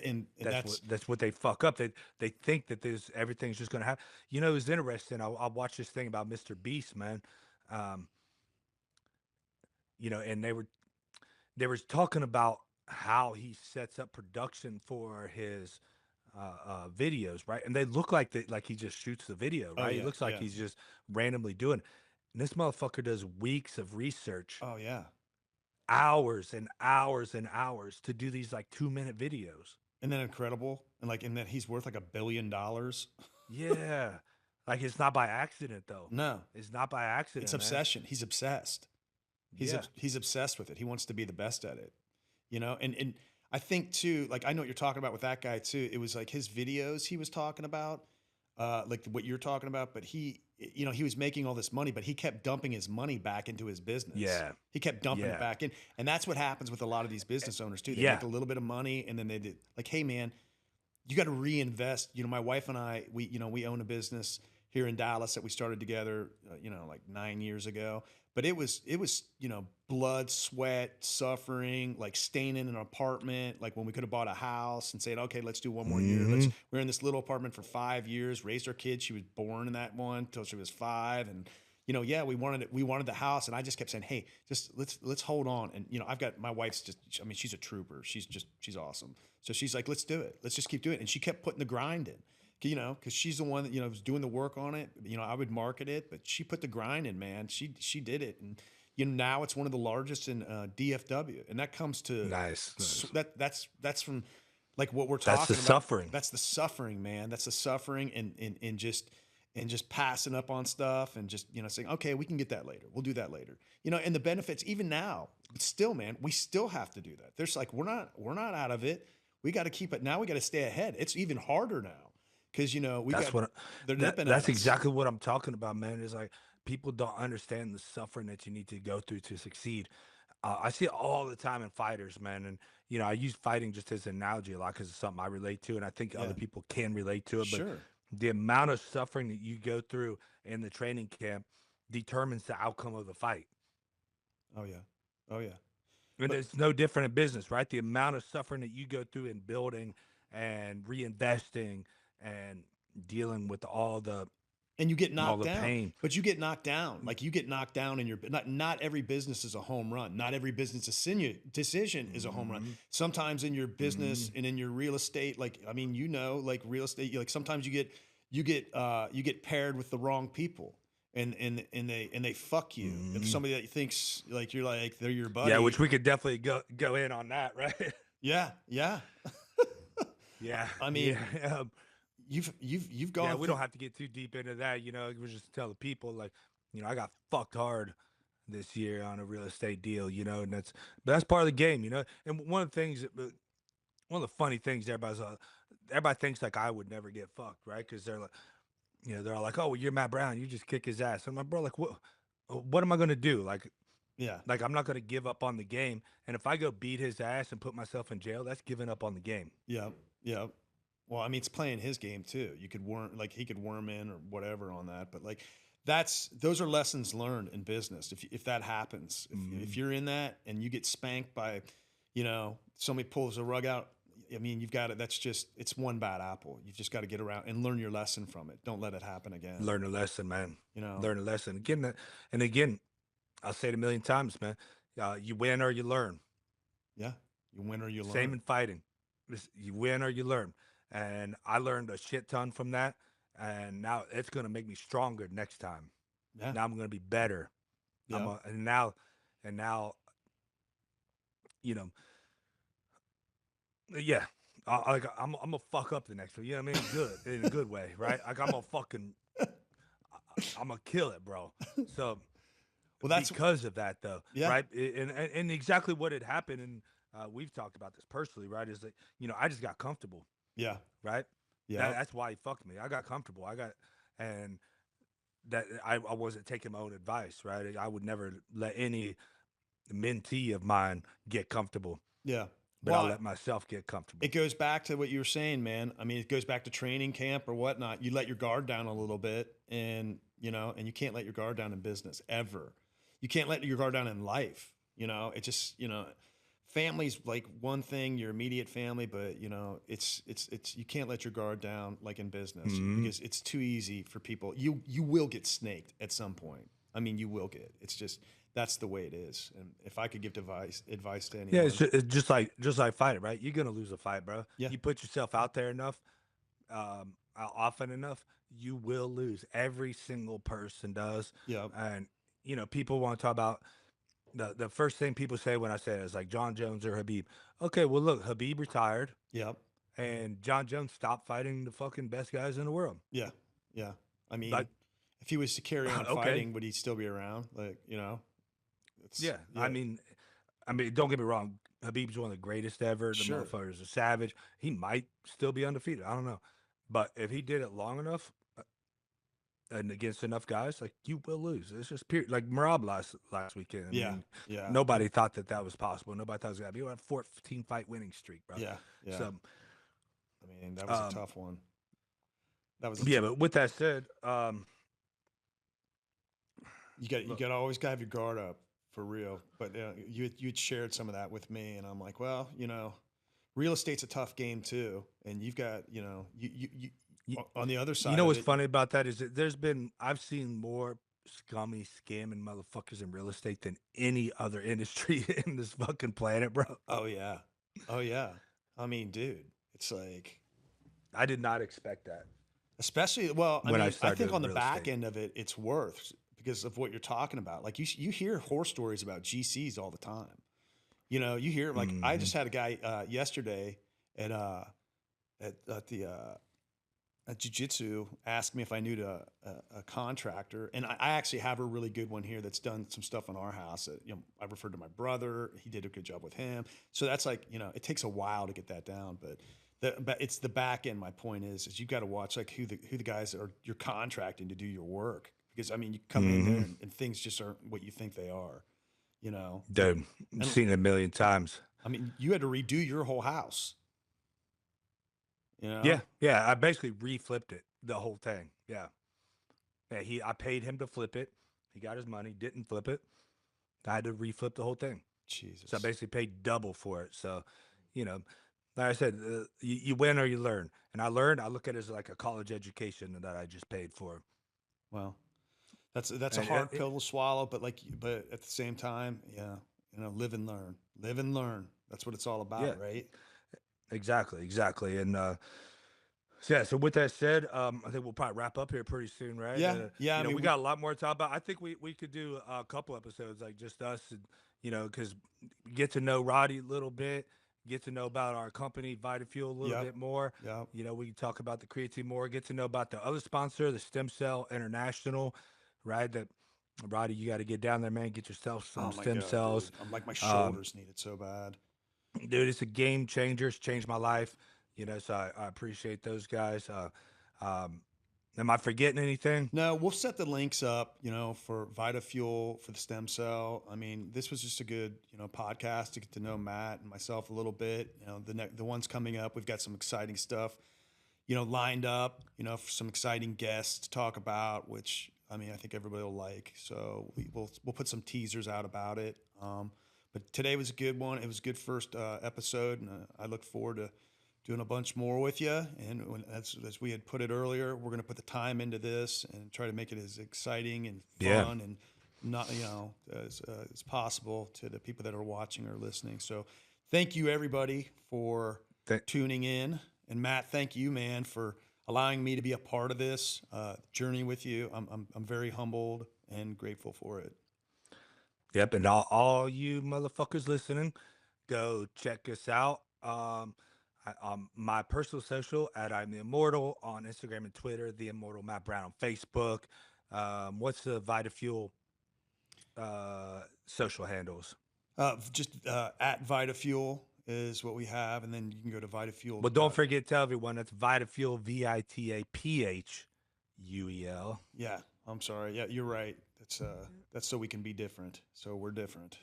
And That's what they fuck up. They think that everything's just gonna happen. It was interesting. I watched this thing about Mr. Beast, man. Um, and they were talking about how he sets up production for his videos, right? And they look like he just shoots the video, oh right? He yeah, looks like yeah, he's just randomly doing it. And this motherfucker does weeks of research, oh yeah. hours and hours and hours to do these like 2-minute videos. And then incredible, and that he's worth like $1 billion. Yeah. Like it's not by accident though. No, It's not by accident, it's man. obsession. He's obsessed. Yeah. He's obsessed with it. He wants to be the best at it, and I think too, like I know what you're talking about with that guy too. It was like his videos he was talking about, like what you're talking about, but he was making all this money, but he kept dumping his money back into his business. Yeah. He kept dumping Yeah. it back in. And that's what happens with a lot of these business owners too. They Yeah. make a little bit of money and then they did like, hey man, you got to reinvest. My wife and I, we own a business here in Dallas that we started together, like 9 years ago. But it was, blood, sweat, suffering, like staying in an apartment, like when we could have bought a house and saying, okay, let's do one more year. We're in this little apartment for 5 years, raised our kids. She was born in that one till she was 5. And, we wanted the house. And I just kept saying, hey, just let's hold on. And, I've got, my wife's she's a trooper. She's awesome. So she's like, let's do it. Let's just keep doing it. And she kept putting the grind in. Because she's the one that was doing the work on it. I would market it, but she put the grind in, man. She did it, and now it's one of the largest in DFW, and that comes to Nice. That's from like what we're talking about. That's the suffering. That's the suffering, man. That's the suffering, and just passing up on stuff, and just saying, okay, we can get that later. We'll do that later. And the benefits even now, but still, man, we still have to do that. There's like we're not out of it. We got to keep it now. We got to stay ahead. It's even harder now. Because that's exactly what I'm talking about, man. Is like people don't understand the suffering that you need to go through to succeed. I see it all the time in fighters, man, and I use fighting just as an analogy a lot because it's something I relate to, and I think other people can relate to it. But Sure. the amount of suffering that you go through in the training camp determines the outcome of the fight. Oh yeah, oh yeah. And it's no different in business, right? The amount of suffering that you go through in building and reinvesting and dealing with and you get knocked down. Pain. But you get knocked down. Like you get knocked down in your not every business is a home run. Not every business decision is a home run. Sometimes in your business and in your real estate, like like real estate, like sometimes you get paired with the wrong people. And they fuck you. If somebody that thinks like you're like they're your buddy. Yeah, which we could definitely go in on that, right? Yeah. Yeah. I mean, yeah. You've gone. Yeah, we don't have to get too deep into that. We just tell the people like, I got fucked hard this year on a real estate deal. And that's part of the game. And one of the funny things everybody thinks like I would never get fucked, right? Because they're like, they're all like, oh, well, you're Matt Brown, you just kick his ass. I'm like, bro, like what am I gonna do? Like, Yeah. Like, I'm not going to give up on the game. And if I go beat his ass and put myself in jail, that's giving up on the game. Yeah. Yeah. Well, I mean, it's playing his game too. You could he could worm in or whatever on that, but like those are lessons learned in business. If that happens, if you're in that and you get spanked by, somebody pulls a rug out, I mean, you've got it. It's one bad apple. You've just got to get around and learn your lesson from it. Don't let it happen again. Learn a lesson, man. Learn a lesson. Again, I'll say it a million times, man. You win or you learn. Yeah. You win or you learn. Same in fighting. You win or you learn. And I learned a shit ton from that. And now it's going to make me stronger next time. Yeah. Now I'm going to be better. Yeah. And now, yeah. I'm gonna fuck up the next one. You know what I mean? Good, in a good way, right? Like I'm gonna kill it, bro. So, well, that's because of that, though, yeah. right? And exactly what had happened, and we've talked about this personally, right? Is that I just got comfortable, Yeah. right? Yeah. That's why he fucked me. I got comfortable. And that I wasn't taking my own advice, right? I would never let any mentee of mine get comfortable. Yeah. But I'll let myself get comfortable. It goes back to what you were saying, man. I mean, it goes back to training camp or whatnot. You let your guard down a little bit, and and you can't let your guard down in business ever. You can't let your guard down in life. It just family's like one thing, your immediate family, but it's you can't let your guard down like in business because it's too easy for people. You will get snaked at some point. I mean, you will get. It's just. That's the way it is. And if I could give advice to anyone, yeah, it's just like fighting, right? You're gonna lose a fight, bro. Yeah. You put yourself out there enough, often enough, you will lose. Every single person does. Yeah. And people want to talk about the first thing people say when I say it is like John Jones or Habib. Okay, well look, Habib retired. Yep. And John Jones stopped fighting the fucking best guys in the world. Yeah. Yeah. I mean, if he was to carry on fighting, would he still be around? Like, Yeah. I mean, don't get me wrong. Habib's one of the greatest ever. The Sure. motherfucker's a savage. He might still be undefeated. I don't know. But if he did it long enough and against enough guys, like, you will lose. It's just period. Like Marab last weekend. I mean, nobody thought that was possible. Nobody thought it was going to be a 14 fight winning streak, bro. Yeah. Yeah. So, I mean, that was a tough one. That was but with that said, you got always got to have your guard up. For real. But you'd shared some of that with me, and I'm like, well, real estate's a tough game too, and you've got, you on the other side. What's funny about that is that I've seen more scummy scamming motherfuckers in real estate than any other industry in this fucking planet, bro. Oh yeah. Oh yeah. I mean, dude, it's like I did not expect that. Especially, well, I think on the back end of it, it's worth. Because of what you're talking about. Like you hear horror stories about GCs all the time. You hear like I just had a guy yesterday at jiu-jitsu ask me if I knew a contractor, and I actually have a really good one here that's done some stuff on our house. I referred to my brother. He did a good job with him. So that's like, it takes a while to get that down, but it's the back end. My point is you got to watch like who the guys are you're contracting to do your work. Because, I mean, you come in there and things just aren't what you think they are, Dude, I've seen it a million times. I mean, you had to redo your whole house. Yeah. I basically reflipped it, the whole thing. Yeah. I paid him to flip it. He got his money, didn't flip it. I had to reflip the whole thing. Jesus. So I basically paid double for it. So, like I said, you win or you learn. And I look at it as like a college education that I just paid for. Well. That's a hard pill to swallow, but at the same time, yeah, live and learn. Live and learn. That's what it's all about, right? Exactly. And so with that said, I think we'll probably wrap up here pretty soon, right? Yeah. I mean, we got a lot more to talk about. I think we could do a couple episodes, like just us, and because get to know Roddy a little bit, get to know about our company, VitaFuel, a little bit more. Yeah. We can talk about the creatine more. Get to know about the other sponsor, the Stem Cell International. Right, that Roddy, you got to get down there, man. Get yourself some stem cells. Dude. I'm like my shoulders need it so bad, dude. It's a game changer. It's changed my life. So I appreciate those guys. Am I forgetting anything? No, we'll set the links up, for VitaFuel, for the stem cell. I mean, this was just a good, podcast to get to know Matt and myself a little bit. The ones coming up, we've got some exciting stuff, lined up, for some exciting guests to talk about, which, I mean, I think everybody will like. So we'll put some teasers out about it. But today was a good one. It was a good first episode, and I look forward to doing a bunch more with you. And as we had put it earlier, we're going to put the time into this and try to make it as exciting and fun and not, as possible to the people that are watching or listening. So thank you everybody for tuning in. And Matt, thank you, man, for allowing me to be a part of this journey with you. I'm very humbled and grateful for it. Yep. And all you motherfuckers listening, go check us out. My personal social at I'm the Immortal on Instagram and Twitter, the Immortal Matt Brown on Facebook. What's the VitaFuel social handles? Just at VitaFuel is what we have, and then you can go to VitaFuel. But don't forget, tell everyone that's VitaFuel, VITAPHUEL. Yeah, I'm sorry. Yeah, you're right. That's so we can be different. So we're different.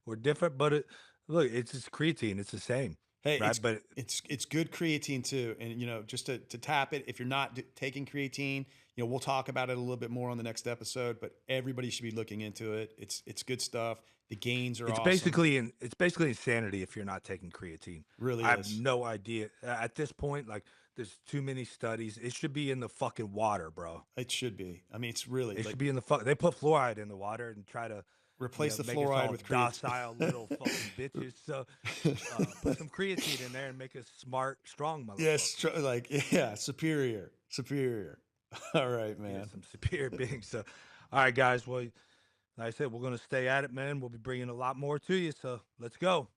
We're different, but look, it's just creatine. It's the same. Hey, right? But it's good creatine too. And just to tap it, if you're not taking creatine, we'll talk about it a little bit more on the next episode. But everybody should be looking into it. It's good stuff. The gains are awesome. It's basically insanity if you're not taking creatine. Really, I have no idea at this point. Like, there's too many studies. It should be in the fucking water, bro. It should be. I mean, it's really. It should be in the They put fluoride in the water and try to replace the make fluoride us with docile little fucking bitches. So put some creatine in there and make us smart, strong motherfuckers. Yes, superior. All right, man. Yeah, some superior beings. So, all right, guys. Well, like I said, we're gonna stay at it, man. We'll be bringing a lot more to you. So let's go.